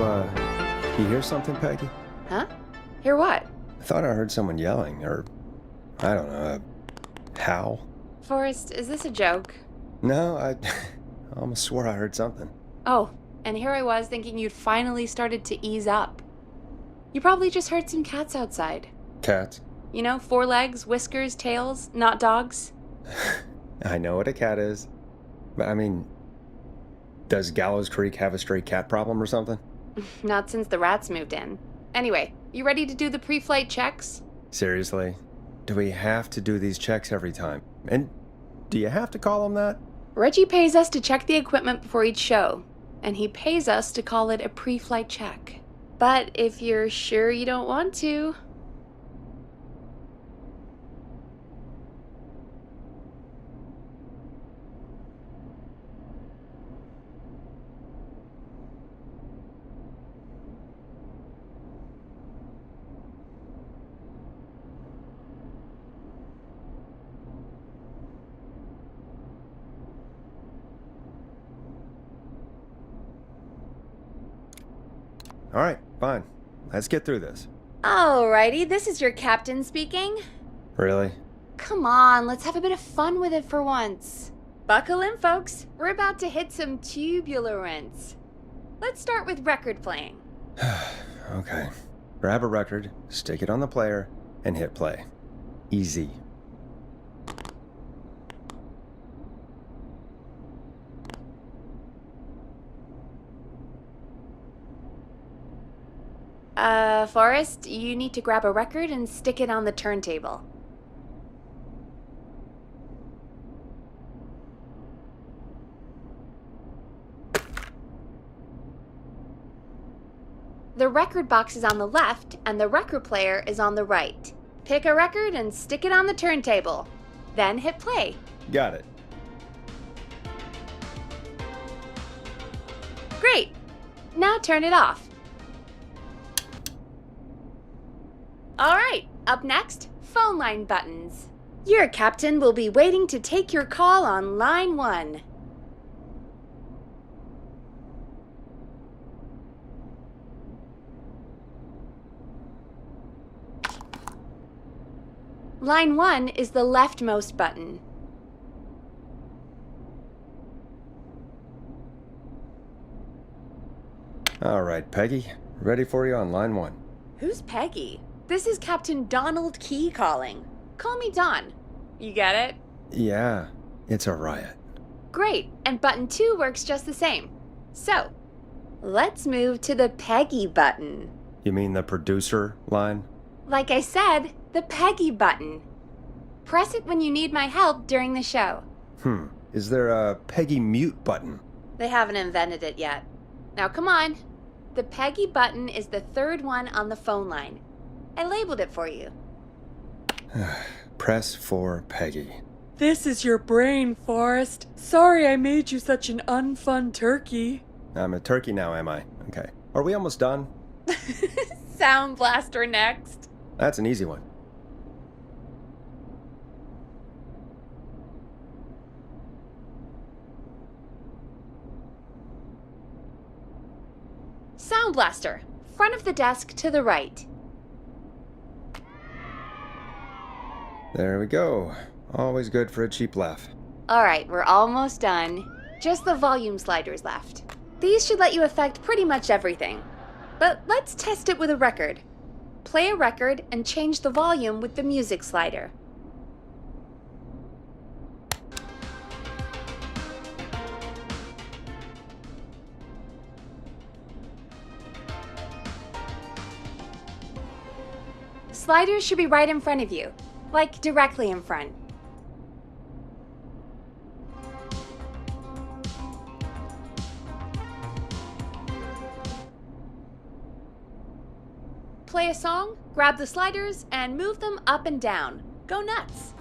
You hear something, Peggy? Huh? Hear what? I thought I heard someone yelling, or, I don't know, a howl. Forrest, is this a joke? No, I almost swore I heard something. Oh, and here I was thinking you'd finally started to ease up. You probably just heard some cats outside. Cats? You know, 4 legs, whiskers, tails, not dogs. I know what a cat is. But I mean, does Gallows Creek have a stray cat problem or something? Not since the rats moved in. Anyway, you ready to do the pre-flight checks? Seriously? Do we have to do these checks every time? And do you have to call them that? Reggie pays us to check the equipment before each show, and he pays us to call it a pre-flight check. But if you're sure you don't want to... All right, fine. Let's get through this. Alrighty, this is your captain speaking. Really? Come on, let's have a bit of fun with it for once. Buckle in, folks. We're about to hit some tubulance. Let's start with record playing. Okay. Grab a record, stick it on the player, and hit play. Easy. Forrest, you need to grab a record and stick it on the turntable. The record box is on the left, and the record player is on the right. Pick a record and stick it on the turntable. Then hit play. Got it. Great! Now turn it off. Alright, up next, phone line buttons. Your captain will be waiting to take your call on line 1. Line 1 is the leftmost button. All right, Peggy. Ready for you on line 1. Who's Peggy? This is Captain Donald Key calling. Call me Don. You get it? Yeah, it's a riot. Great, and button 2 works just the same. So, let's move to the Peggy button. You mean the producer line? Like I said, the Peggy button. Press it when you need my help during the show. Is there a Peggy mute button? They haven't invented it yet. Now come on. The Peggy button is the 3rd one on the phone line. I labeled it for you. Press for Peggy. This is your brain, Forrest. Sorry I made you such an unfun turkey. I'm a turkey now, am I? Okay. Are we almost done? Sound Blaster next. That's an easy one. Sound Blaster, front of the desk to the right. There we go. Always good for a cheap laugh. Alright, we're almost done. Just the volume sliders left. These should let you affect pretty much everything. But let's test it with a record. Play a record and change the volume with the music slider. Sliders should be right in front of you, like directly in front. Play a song, grab the sliders, and move them up and down. Go nuts!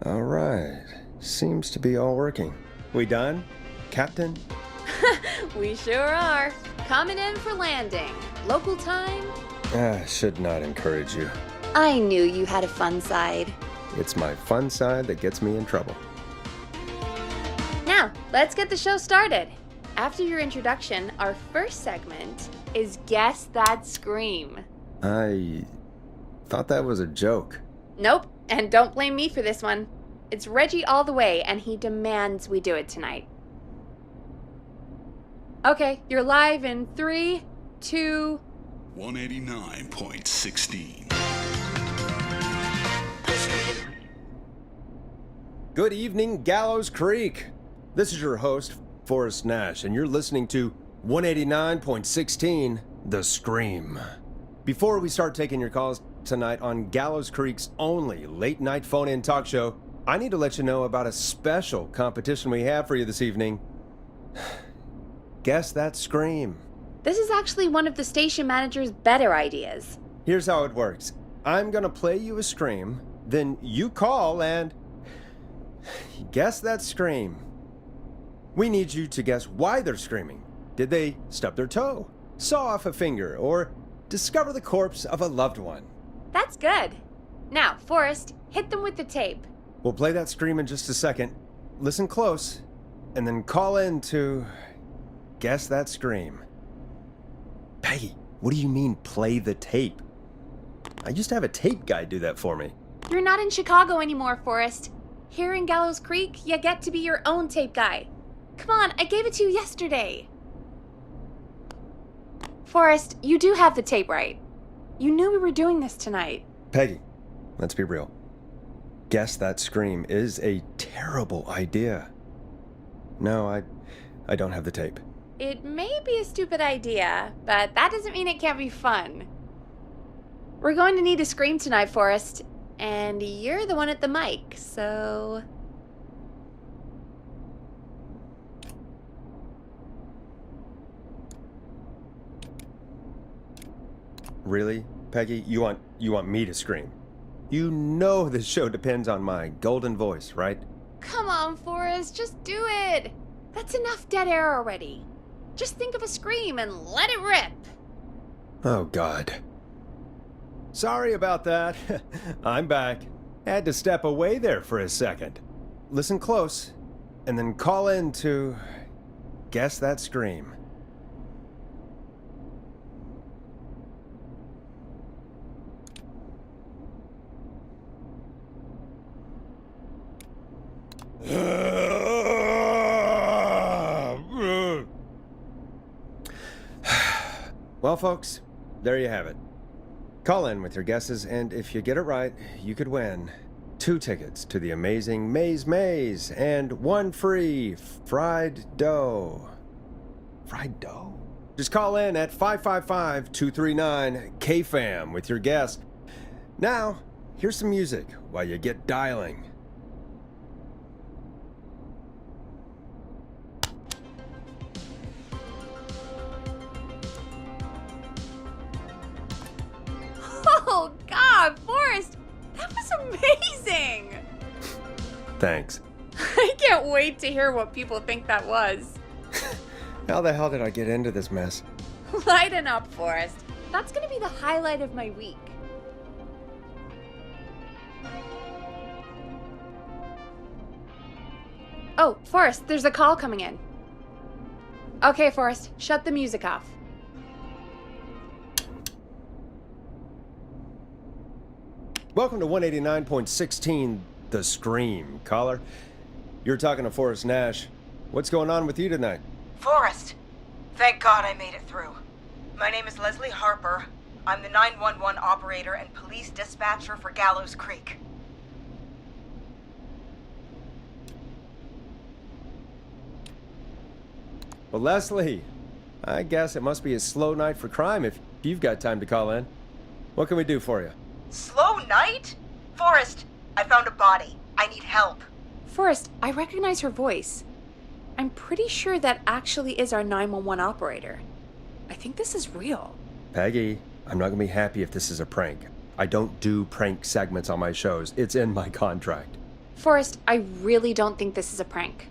All right. Seems to be all working. We done, Captain? We sure are. Coming in for landing. Local time? I should not encourage you. I knew you had a fun side. It's my fun side that gets me in trouble. Now, let's get the show started. After your introduction, our first segment is Guess That Scream. I thought that was a joke. Nope, and don't blame me for this one. It's Reggie all the way, and he demands we do it tonight. Okay, you're live in 3, 2... 189.16. Good evening, Gallows Creek. This is your host, Forrest Nash, and you're listening to 189.16, The Scream. Before we start taking your calls tonight on Gallows Creek's only late-night phone-in talk show, I need to let you know about a special competition we have for you this evening. Guess That Scream. This is actually one of the station manager's better ideas. Here's how it works. I'm gonna play you a scream, then you call and guess that scream. We need you to guess why they're screaming. Did they stub their toe, saw off a finger, or discover the corpse of a loved one? That's good. Now, Forrest, hit them with the tape. We'll play that scream in just a second. Listen close, and then call in to guess that scream. Peggy, what do you mean play the tape? I used to have a tape guy do that for me. You're not in Chicago anymore, Forrest. Here in Gallows Creek, you get to be your own tape guy. Come on, I gave it to you yesterday. Forrest, you do have the tape right. You knew we were doing this tonight. Peggy, let's be real. Guess that scream is a terrible idea. No, I don't have the tape. It may be a stupid idea, but that doesn't mean it can't be fun. We're going to need a scream tonight, Forrest, and you're the one at the mic, so... Really, Peggy? You want me to scream? You know this show depends on my golden voice, right? Come on, Forrest, just do it. That's enough dead air already. Just think of a scream and let it rip. Oh, God. Sorry about that. I'm back. Had to step away there for a second. Listen close, and then call in to guess that scream. Well, folks, there you have it. Call in with your guesses, and if you get it right, you could win 2 tickets to the amazing Maze and 1 free fried dough. Fried dough? Just call in at 555-239-KFAM with your guess. Now, here's some music while you get dialing. Oh, God, Forrest, that was amazing. Thanks. I can't wait to hear what people think that was. How the hell did I get into this mess? Lighten up, Forrest. That's going to be the highlight of my week. Oh, Forrest, there's a call coming in. Okay, Forrest, shut the music off. Welcome to 189.16, The Scream. Caller, you're talking to Forrest Nash. What's going on with you tonight? Forrest, thank God I made it through. My name is Leslie Harper. I'm the 911 operator and police dispatcher for Gallows Creek. Well, Leslie, I guess it must be a slow night for crime if you've got time to call in. What can we do for you? Slow night? Forrest, I found a body. I need help. Forrest, I recognize her voice. I'm pretty sure that actually is our 911 operator. I think this is real. Peggy, I'm not going to be happy if this is a prank. I don't do prank segments on my shows. It's in my contract. Forrest, I really don't think this is a prank.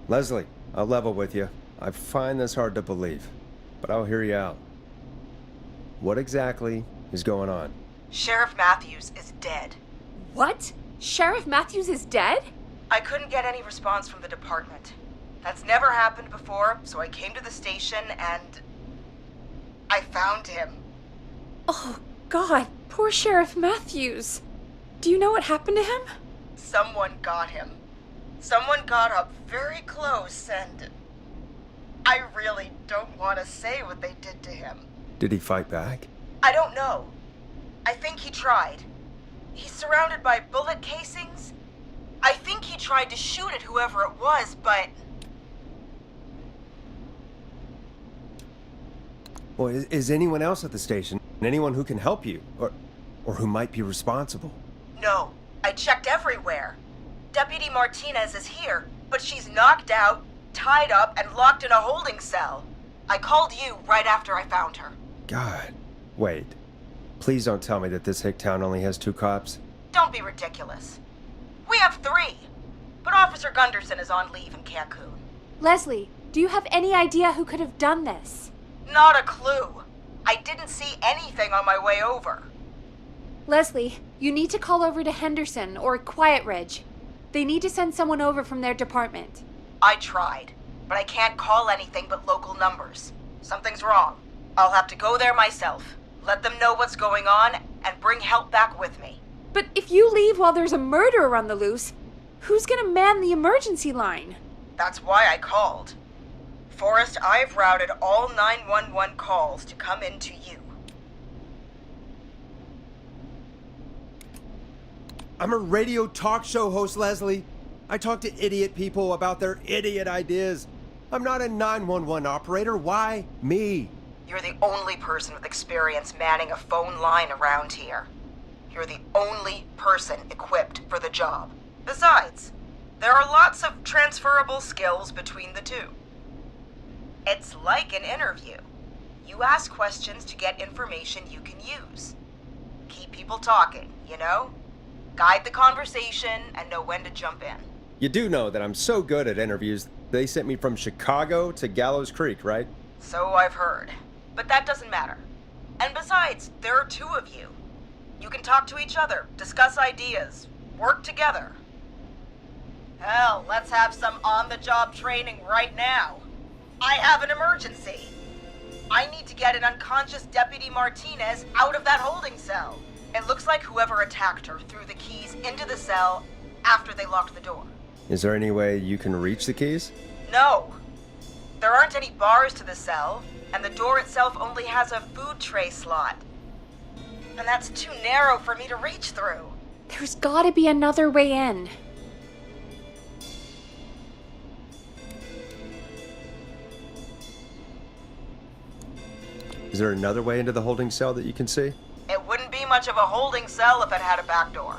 Leslie, I'll level with you. I find this hard to believe, but I'll hear you out. What exactly is going on? Sheriff Matthews is dead. What? Sheriff Matthews is dead? I couldn't get any response from the department. That's never happened before, so I came to the station and I found him. Oh, God, poor Sheriff Matthews. Do you know what happened to him? Someone got him. Someone got up very close and I really don't want to say what they did to him. Did he fight back? I don't know. I think he tried. He's surrounded by bullet casings. I think he tried to shoot at whoever it was, but... Well, is anyone else at the station? Anyone who can help you? Or who might be responsible? No. I checked everywhere. Deputy Martinez is here, but she's knocked out, tied up, and locked in a holding cell. I called you right after I found her. God. Wait. Please don't tell me that this hick town only has 2 cops. Don't be ridiculous. We have 3, but Officer Gunderson is on leave in Cancun. Leslie, do you have any idea who could have done this? Not a clue. I didn't see anything on my way over. Leslie, you need to call over to Henderson or Quiet Ridge. They need to send someone over from their department. I tried, but I can't call anything but local numbers. Something's wrong. I'll have to go there myself, let them know what's going on, and bring help back with me. But if you leave while there's a murderer on the loose, who's gonna man the emergency line? That's why I called. Forrest, I've routed all 911 calls to come in to you. I'm a radio talk show host, Leslie. I talk to idiot people about their idiot ideas. I'm not a 911 operator. Why me? You're the only person with experience manning a phone line around here. You're the only person equipped for the job. Besides, there are lots of transferable skills between the two. It's like an interview. You ask questions to get information you can use. Keep people talking, you know? Guide the conversation and know when to jump in. You do know that I'm so good at interviews, they sent me from Chicago to Gallows Creek, right? So I've heard. But that doesn't matter. And besides, there are 2 of you. You can talk to each other, discuss ideas, work together. Hell, let's have some on-the-job training right now. I have an emergency. I need to get an unconscious Deputy Martinez out of that holding cell. It looks like whoever attacked her threw the keys into the cell after they locked the door. Is there any way you can reach the keys? No. There aren't any bars to the cell, and the door itself only has a food tray slot. And that's too narrow for me to reach through. There's gotta be another way in. Is there another way into the holding cell that you can see? It wouldn't be much of a holding cell if it had a back door.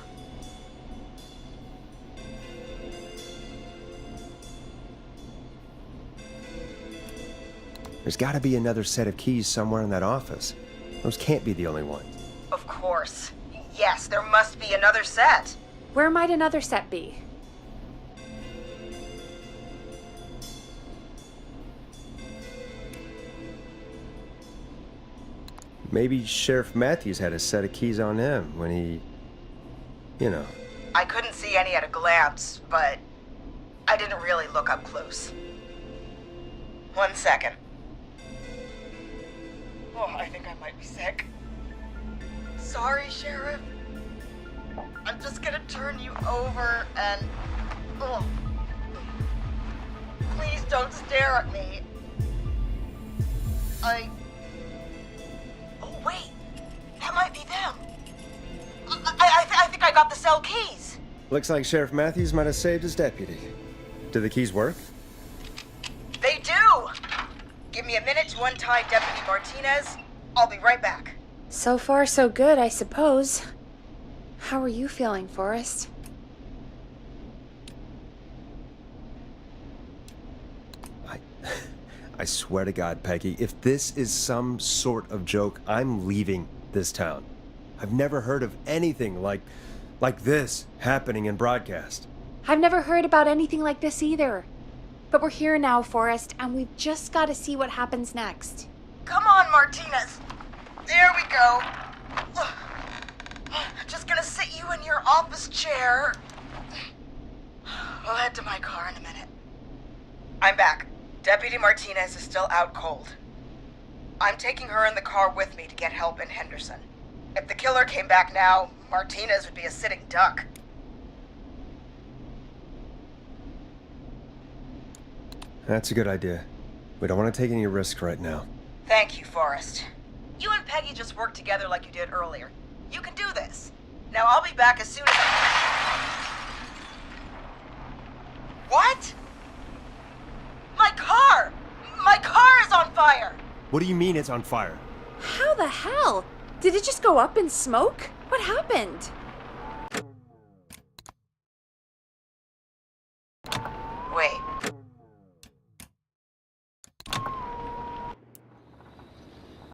There's gotta be another set of keys somewhere in that office. Those can't be the only ones. Of course. Yes, there must be another set. Where might another set be? Maybe Sheriff Matthews had a set of keys on him when he... you know. I couldn't see any at a glance, but I didn't really look up close. 1 second. Oh, I think I might be sick. Sorry, Sheriff. I'm just gonna turn you over and... Oh. Please don't stare at me. Oh, wait. That might be them. I think I got the cell keys. Looks like Sheriff Matthews might have saved his deputy. Do the keys work? They do! Give me a minute to untie Deputy Martinez. I'll be right back. So far, so good, I suppose. How are you feeling, Forrest? I swear to God, Peggy, if this is some sort of joke, I'm leaving this town. I've never heard of anything like this happening in broadcast. I've never heard about anything like this either. But we're here now, Forrest, and we've just got to see what happens next. Come on, Martinez. There we go. Just gonna sit you in your office chair. We'll head to my car in a minute. I'm back. Deputy Martinez is still out cold. I'm taking her in the car with me to get help in Henderson. If the killer came back now, Martinez would be a sitting duck. That's a good idea. We don't want to take any risks right now. Thank you, Forrest. You and Peggy just worked together like you did earlier. You can do this. Now I'll be back as soon as What? My car! My car is on fire! What do you mean it's on fire? How the hell? Did it just go up in smoke? What happened?